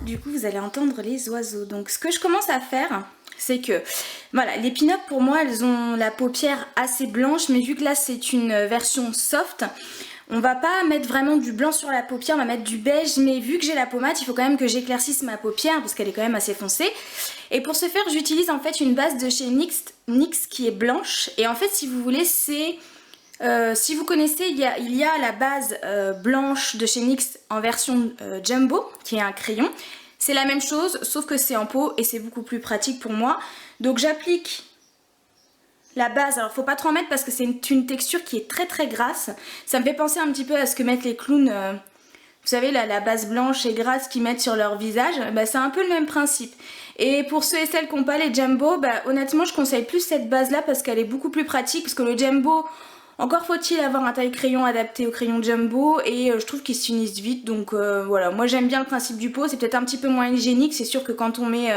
Du coup, vous allez entendre les oiseaux. Donc, ce que je commence à faire, c'est que, voilà, les pin-up pour moi, elles ont la paupière assez blanche, mais vu que là, c'est une version soft, on va pas mettre vraiment du blanc sur la paupière, on va mettre du beige, mais vu que j'ai la pommade, il faut quand même que j'éclaircisse ma paupière, parce qu'elle est quand même assez foncée. Et pour ce faire, j'utilise en fait une base de chez NYX qui est blanche, et en fait, si vous voulez, c'est... si vous connaissez, il y a la base blanche de chez NYX en version Jumbo, qui est un crayon. C'est la même chose, sauf que c'est en pot et c'est beaucoup plus pratique pour moi. Donc j'applique la base. Alors faut pas trop en mettre parce que c'est une texture qui est très très grasse. Ça me fait penser un petit peu à ce que mettent les clowns, vous savez, la base blanche et grasse qu'ils mettent sur leur visage. Bah, c'est un peu le même principe. Et pour ceux et celles qui n'ont pas les Jumbo, bah, honnêtement je conseille plus cette base là parce qu'elle est beaucoup plus pratique. Parce que le Jumbo... Encore faut-il avoir un taille crayon adapté au crayon Jumbo et je trouve qu'ils s'unissent vite, donc voilà, moi j'aime bien le principe du pot, c'est peut-être un petit peu moins hygiénique, c'est sûr que quand on met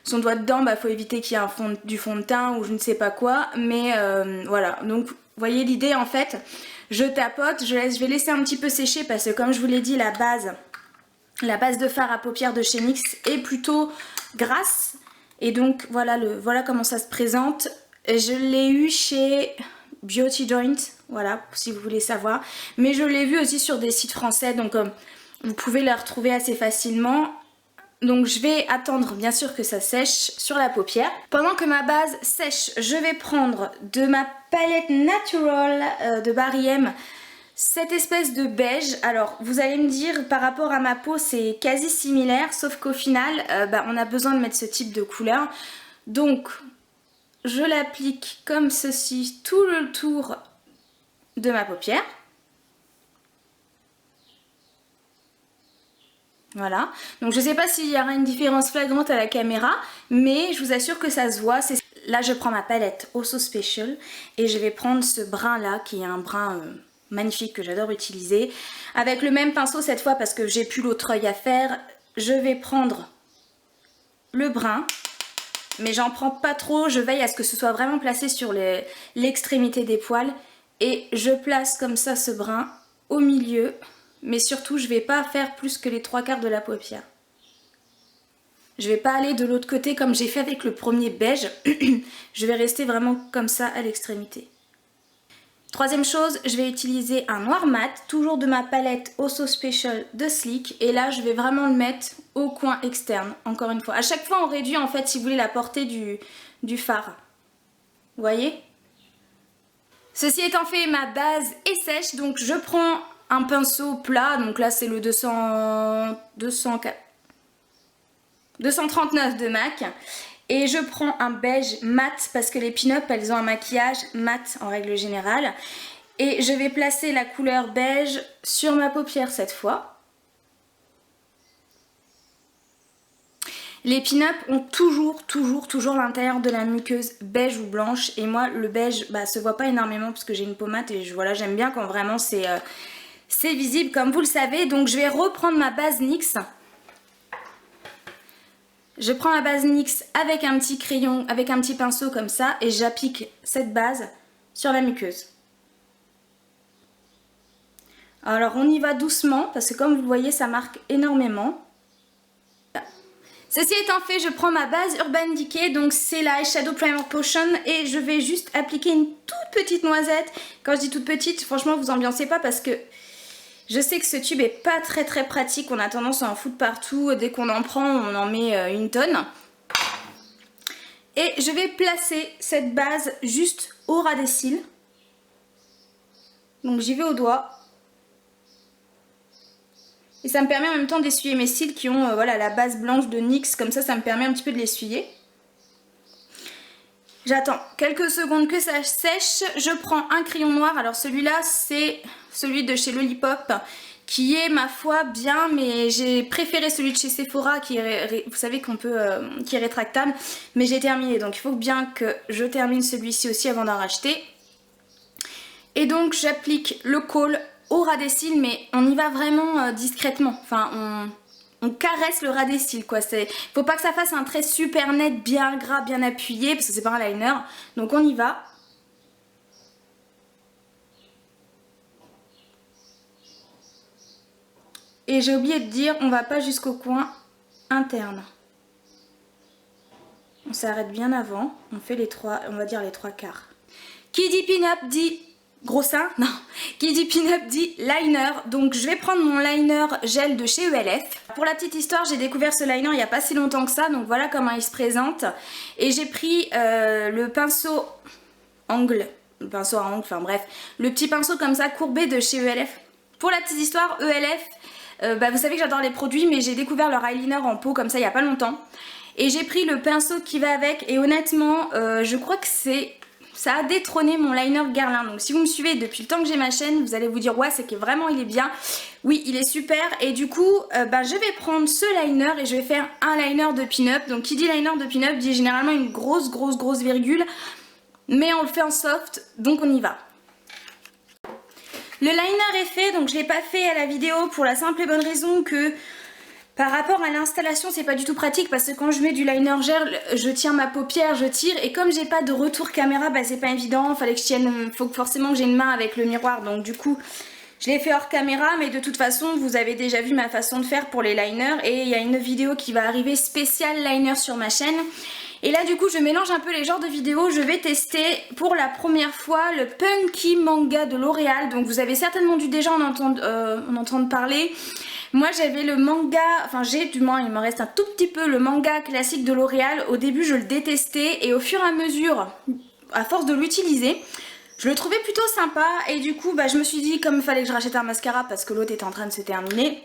son doigt dedans, bah faut éviter qu'il y ait du fond de teint ou je ne sais pas quoi, mais voilà, donc vous voyez l'idée en fait, je tapote, je vais laisser un petit peu sécher parce que comme je vous l'ai dit, la base de fard à paupières de chez NYX est plutôt grasse et donc voilà comment ça se présente. Je l'ai eu chez Beauty Joint, voilà, si vous voulez savoir. Mais je l'ai vu aussi sur des sites français, donc vous pouvez la retrouver assez facilement. Donc je vais attendre bien sûr que ça sèche sur la paupière. Pendant que ma base sèche, je vais prendre de ma palette Natural de Barry M cette espèce de beige. Alors vous allez me dire par rapport à ma peau c'est quasi similaire, sauf qu'au final on a besoin de mettre ce type de couleur. Donc je l'applique comme ceci tout le tour de ma paupière. Voilà. Donc je ne sais pas s'il y aura une différence flagrante à la caméra, mais je vous assure que ça se voit. Là je prends ma palette Also Special et je vais prendre ce brun là qui est un brun magnifique que j'adore utiliser. Avec le même pinceau cette fois parce que j'ai plus l'autre œil à faire, je vais prendre le brun. Mais j'en prends pas trop, je veille à ce que ce soit vraiment placé sur l'extrémité des poils. Et je place comme ça ce brun au milieu. Mais surtout, je vais pas faire plus que les 3/4 de la paupière. Je vais pas aller de l'autre côté comme j'ai fait avec le premier beige. Je vais rester vraiment comme ça à l'extrémité. Troisième chose, je vais utiliser un noir mat, toujours de ma palette Also Special de Sleek. Et là, je vais vraiment le mettre au coin externe, encore une fois. À chaque fois, on réduit en fait, si vous voulez, la portée du fard. Vous voyez? Ceci étant fait, ma base est sèche, donc je prends un pinceau plat. Donc là, c'est le 239 de MAC. Et je prends un beige mat parce que les pin-up elles ont un maquillage mat en règle générale. Et je vais placer la couleur beige sur ma paupière cette fois. Les pin-up ont toujours l'intérieur de la muqueuse beige ou blanche. Et moi le beige se voit pas énormément parce que j'ai une pommade et voilà, j'aime bien quand vraiment c'est visible comme vous le savez. Donc je vais reprendre ma base NYX. Je prends ma base NYX avec un petit crayon, avec un petit pinceau comme ça et j'applique cette base sur la muqueuse. Alors on y va doucement parce que comme vous le voyez ça marque énormément. Ceci étant fait, je prends ma base Urban Decay, donc c'est la Eyeshadow Primer Potion et je vais juste appliquer une toute petite noisette. Quand je dis toute petite, franchement vous ambiancez pas parce que je sais que ce tube est pas très pratique, on a tendance à en foutre partout, dès qu'on en prend on en met une tonne. Et je vais placer cette base juste au ras des cils. Donc j'y vais au doigt. Et ça me permet en même temps d'essuyer mes cils qui ont voilà, la base blanche de NYX, comme ça me permet un petit peu de l'essuyer. J'attends quelques secondes que ça sèche. Je prends un crayon noir. Alors celui-là, c'est celui de chez Lollipop, qui est ma foi bien, mais j'ai préféré celui de chez Sephora, qui est, vous savez qu'on peut, qui est rétractable. Mais j'ai terminé, donc il faut bien que je termine celui-ci aussi avant d'en racheter. Et donc j'applique le kohl au ras des cils, mais on y va vraiment discrètement. Enfin, on caresse le ras des cils, quoi. Faut pas que ça fasse un trait super net, bien gras, bien appuyé, parce que c'est pas un liner. Donc on y va. Et j'ai oublié de dire, on va pas jusqu'au coin interne. On s'arrête bien avant. On fait les trois, on va dire les trois quarts. Qui dit pin-up dit gros sein, non, qui dit pin-up dit liner. Donc je vais prendre mon liner gel de chez ELF. Pour la petite histoire, j'ai découvert ce liner il n'y a pas si longtemps que ça, donc voilà comment il se présente. Et j'ai pris le pinceau angle, le pinceau à angle, enfin bref, le petit pinceau comme ça courbé de chez ELF. Pour la petite histoire, ELF, vous savez que j'adore les produits, mais j'ai découvert leur eyeliner en pot comme ça il n'y a pas longtemps. Et j'ai pris le pinceau qui va avec, et honnêtement, je crois que ça a détrôné mon liner Guerlain. Donc si vous me suivez depuis le temps que j'ai ma chaîne, vous allez vous dire ouais, c'est que vraiment il est bien. Oui, il est super. Et du coup, je vais prendre ce liner et je vais faire un liner de pin-up. Donc qui dit liner de pin-up dit généralement une grosse virgule. Mais on le fait en soft, donc on y va. Le liner est fait, donc je ne l'ai pas fait à la vidéo pour la simple et bonne raison que par rapport à l'installation, c'est pas du tout pratique parce que quand je mets du liner gel, je tiens ma paupière, je tire, et comme j'ai pas de retour caméra, c'est pas évident, fallait que je tienne, faut forcément que j'ai une main avec le miroir, donc du coup je l'ai fait hors caméra, mais de toute façon vous avez déjà vu ma façon de faire pour les liners, et il y a une vidéo qui va arriver spéciale liner sur ma chaîne. Et là du coup je mélange un peu les genres de vidéos. Je vais tester pour la première fois le Punky Manga de L'Oréal. Donc vous avez certainement dû déjà en entendre parler. Moi j'avais le manga, enfin j'ai du moins il me reste un tout petit peu le manga classique de L'Oréal. Au début je le détestais et au fur et à mesure, à force de l'utiliser, je le trouvais plutôt sympa. Et du coup je me suis dit, comme il fallait que je rachète un mascara parce que l'autre était en train de se terminer,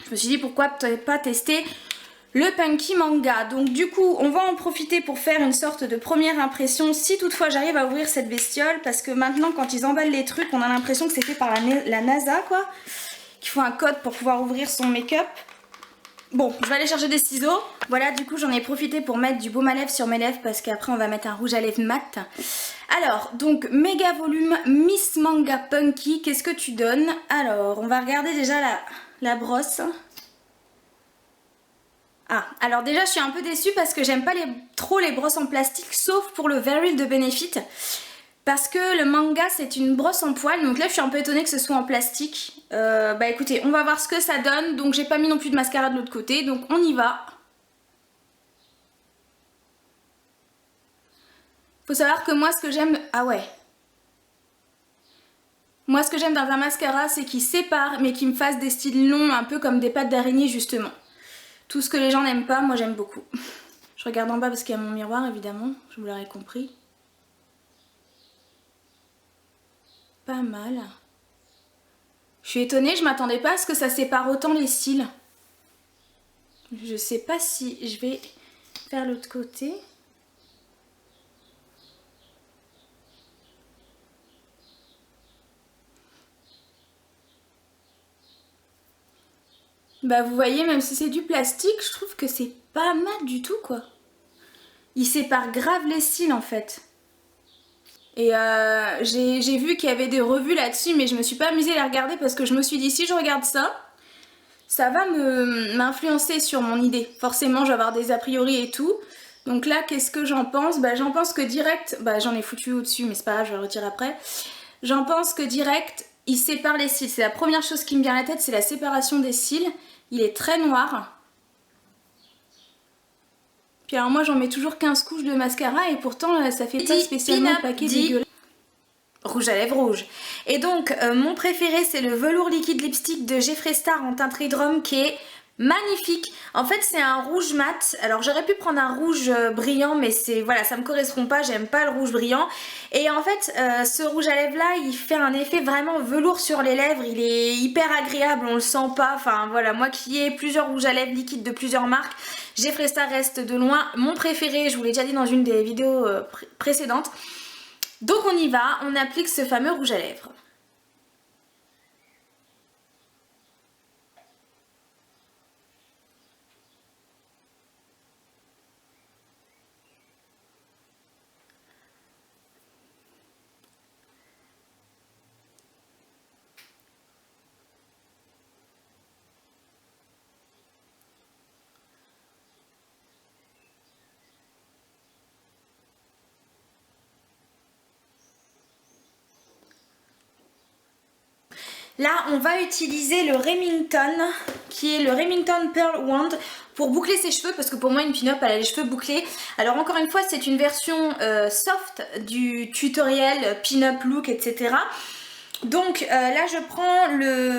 je me suis dit pourquoi pas tester le Punky Manga. Donc du coup on va en profiter pour faire une sorte de première impression, si toutefois j'arrive à ouvrir cette bestiole, parce que maintenant quand ils emballent les trucs on a l'impression que c'est fait par la NASA quoi, qu'il faut un code pour pouvoir ouvrir son make-up. Bon, je vais aller chercher des ciseaux. Voilà, du coup j'en ai profité pour mettre du baume à lèvres sur mes lèvres parce qu'après on va mettre un rouge à lèvres mat. Alors, donc méga volume Miss Manga Punky, qu'est-ce que tu donnes? Alors, on va regarder déjà la brosse. Ah, alors déjà je suis un peu déçue parce que j'aime pas trop les brosses en plastique, sauf pour le Veryl de Benefit. Parce que le manga c'est une brosse en poil, donc là je suis un peu étonnée que ce soit en plastique. Écoutez, on va voir ce que ça donne. Donc j'ai pas mis non plus de mascara de l'autre côté, donc on y va. Faut savoir que moi ce que j'aime... Ah ouais. Moi ce que j'aime dans un mascara c'est qu'il sépare mais qu'il me fasse des styles longs, un peu comme des pattes d'araignée justement. Tout ce que les gens n'aiment pas, moi j'aime beaucoup. Je regarde en bas parce qu'il y a mon miroir évidemment, je vous l'aurais compris. Pas mal. Je suis étonnée, je m'attendais pas à ce que ça sépare autant les cils. Je sais pas si je vais faire l'autre côté. Vous voyez, même si c'est du plastique, je trouve que c'est pas mal du tout quoi. Il sépare grave les cils en fait. Et j'ai vu qu'il y avait des revues là-dessus, mais je me suis pas amusée à les regarder parce que je me suis dit si je regarde ça, ça va m'influencer sur mon idée. Forcément je vais avoir des a priori et tout. Donc là qu'est-ce que j'en pense? J'en pense que direct, j'en ai foutu au-dessus mais c'est pas grave, je vais le retirer après. J'en pense que direct, il sépare les cils. C'est la première chose qui me vient à la tête, c'est la séparation des cils. Il est très noir. Puis alors moi j'en mets toujours 15 couches de mascara et pourtant ça fait pas spécialement un paquet dégueulasse. Rouge à lèvres rouge. Et donc mon préféré c'est le velours liquide lipstick de Jeffree Star en teinte Rhythm qui est magnifique. En fait c'est un rouge mat, alors j'aurais pu prendre un rouge brillant mais c'est voilà, ça me correspond pas, j'aime pas le rouge brillant. Et en fait ce rouge à lèvres là il fait un effet vraiment velours sur les lèvres, il est hyper agréable, on le sent pas. Enfin voilà, moi qui ai plusieurs rouges à lèvres liquides de plusieurs marques, Jeffree Star reste de loin mon préféré, je vous l'ai déjà dit dans une des vidéos précédentes. Donc on y va, on applique ce fameux rouge à lèvres. Là, on va utiliser le Remington, qui est le Remington Pearl Wand pour boucler ses cheveux, parce que pour moi une pin-up elle a les cheveux bouclés. Alors encore une fois, c'est une version soft du tutoriel pin-up look, etc. Donc là je prends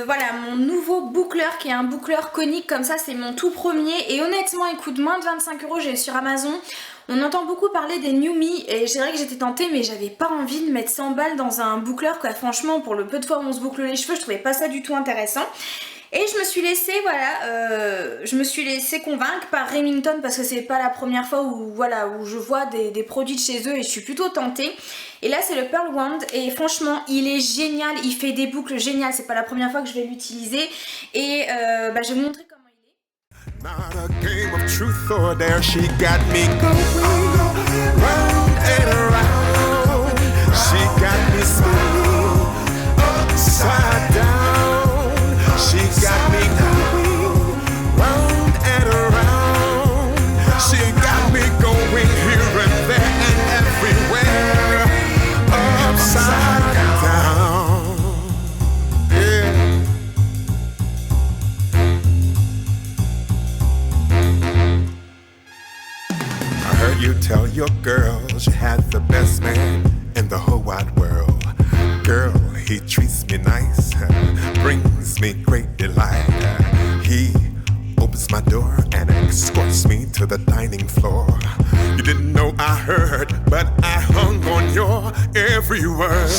voilà, mon nouveau boucleur qui est un boucleur conique comme ça, c'est mon tout premier et honnêtement il coûte moins de 25 €, j'ai sur Amazon. On entend beaucoup parler des New Me et c'est vrai que j'étais tentée mais j'avais pas envie de mettre 100 balles dans un boucleur quoi. Franchement pour le peu de fois où on se boucle les cheveux je trouvais pas ça du tout intéressant. Et je me suis laissée, voilà, je me suis laissée convaincre par Remington parce que c'est pas la première fois où, voilà, où je vois des produits de chez eux et je suis plutôt tentée. Et là c'est le Pearl Wand et franchement il est génial, il fait des boucles géniales, c'est pas la première fois que je vais l'utiliser et je vais vous montrer comment il est. Not a game of truth or dare, she got me going round and around. She got me spinning upside down. She got me going round and around. She got me going here and there and everywhere upside down. Yeah. I heard you tell your girls you had the best man in the whole wide world. Girl, he treats me nice, brings me great delight. He opens my door and escorts me to the dining floor. You didn't know I heard, but I hung on your every word.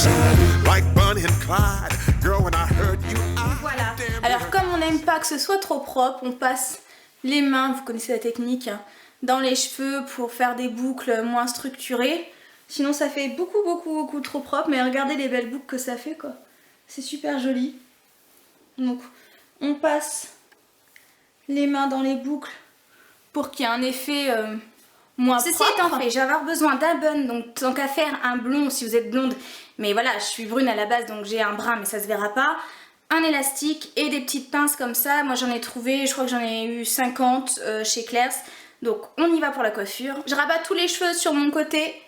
Like Bonnie and Clyde, girl, when I heard you, voilà. Alors comme on n'aime pas que ce soit trop propre, on passe les mains, vous connaissez la technique, dans les cheveux pour faire des boucles moins structurées. Sinon ça fait beaucoup trop propre, mais regardez les belles boucles que ça fait quoi. C'est super joli. Donc on passe les mains dans les boucles pour qu'il y ait un effet moins propre. Ceci étant fait, je vais avoir besoin d'un bun, donc tant qu'à faire un blond si vous êtes blonde. Mais voilà, je suis brune à la base donc j'ai un brun mais ça se verra pas. Un élastique et des petites pinces comme ça. Moi j'en ai trouvé, je crois que j'en ai eu 50 chez Claire's. Donc on y va pour la coiffure. Je rabats tous les cheveux sur mon côté.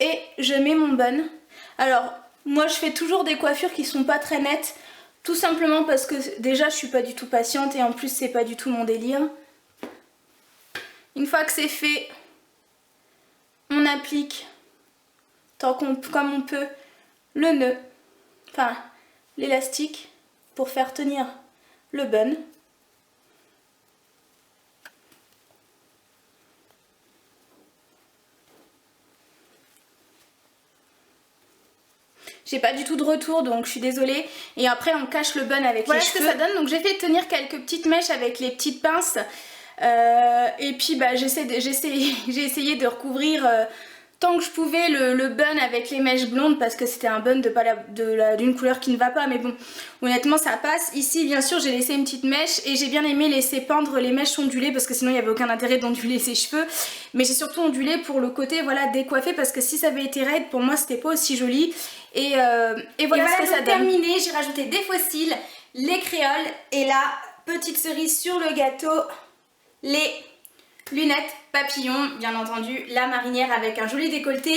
Et je mets mon bun. Alors moi je fais toujours des coiffures qui sont pas très nettes. Tout simplement parce que déjà je suis pas du tout patiente et en plus c'est pas du tout mon délire. Une fois que c'est fait, on applique comme on peut le nœud, enfin l'élastique pour faire tenir le bun. J'ai pas du tout de retour donc je suis désolée. Et après on cache le bun avec les cheveux. Voilà ce que ça donne. Donc j'ai fait tenir quelques petites mèches avec les petites pinces. Et puis j'ai essayé de recouvrir tant que je pouvais le bun avec les mèches blondes parce que c'était un bun d'une couleur qui ne va pas. Mais bon, honnêtement ça passe. Ici bien sûr j'ai laissé une petite mèche et j'ai bien aimé laisser pendre les mèches ondulées parce que sinon il n'y avait aucun intérêt d'onduler ses cheveux. Mais j'ai surtout ondulé pour le côté voilà décoiffé parce que si ça avait été raide pour moi c'était pas aussi joli. Et voilà ce que ça donne. Terminé, j'ai rajouté des fossiles, les créoles et la petite cerise sur le gâteau, les lunettes papillons, bien entendu, la marinière avec un joli décolleté.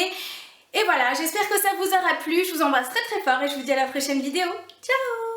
Et voilà, j'espère que ça vous aura plu, je vous embrasse très fort et je vous dis à la prochaine vidéo. Ciao!